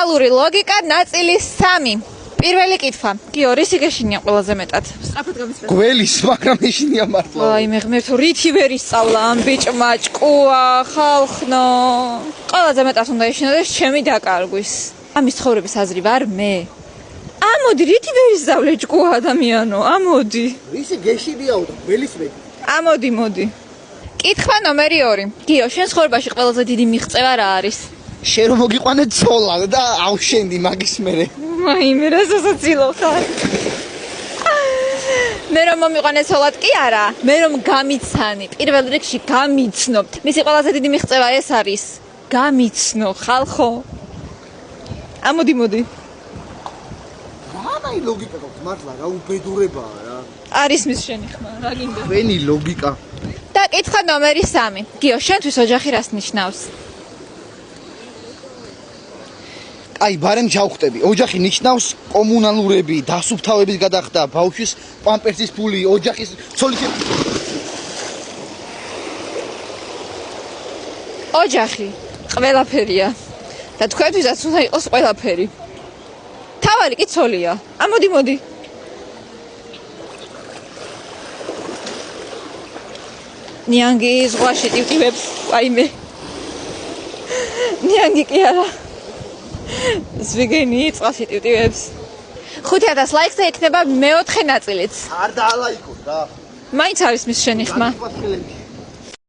კომუნალური ლოგიკა ნაწილი 3. პირველი კითხვა. გიორგი სიგეშინია ყველაზე მეტად. სწრაფად გამისმენთ. გველის, მაგრამ ეშინია მართლა. აი მე ღმერთო რითი ვერ ისწავლა ამ ბიჭმა ჭკუა ხალხნო. ყველაზე მეტად უნდა ეშინოდეს ჩემი დაკარგვის. ამის ცხოვრების აზრი ვარ მე. ამოდი რითი ვერ ისწავლე ჭკუა ადამიანო, ამოდი. ისი გეშინიაო და გველის მე. ამოდი, მოდი. კითხვა ნომერი 2. გიო, შენ ცხოვრებაში ყველაზე დიდი მიღწევა რა არის? შენ რომ მოგიყვანე ცოლად და ავშენდი მაგის მერე. მაიმე რა სასაცილო ხარ. მე რომ მომიყვანე ცოლად კი არა, მე რომ გამიცანი, პირველ რიგში გამიცნო. მისი ყველაზე დიდი მიღწევა ეს არის. გამიცნო, ხალხო. ამოდი, მოდი. რა ლოგიკა გაქვს მართლა, რა უბედურებაა რა. არის მის შენი ხმა, რა გინდა? ვენი ლოგიკა. და კითხვა ნომერი 3. გიო, შენთვის ოჯახი რას ნიშნავს? აი, ბარემ ჩავხვდები. ოჯახი ნიშნავს კომუნალურები, დასუფთავების გადახდა, ბავშვის პამპერსის ფული, ოჯახის ცოლის ოჯახი ყველაფერია. და თქვენთვისაც უნდა იყოს ყველაფერი. თავარი კი ცოლია. ამოდი, მოდი. ნიანგი ზღვაში ტივტივებს, აიმე. ნიანგი კი არა. ზვიგენი წყალში ტივტივებს. 5000 ლაიქს და იქნება მე-4 ნაწილიც. არ დაალაიქოს რა. მაინც არის მის შენი ხმა. გაგიყვათ ხელებში.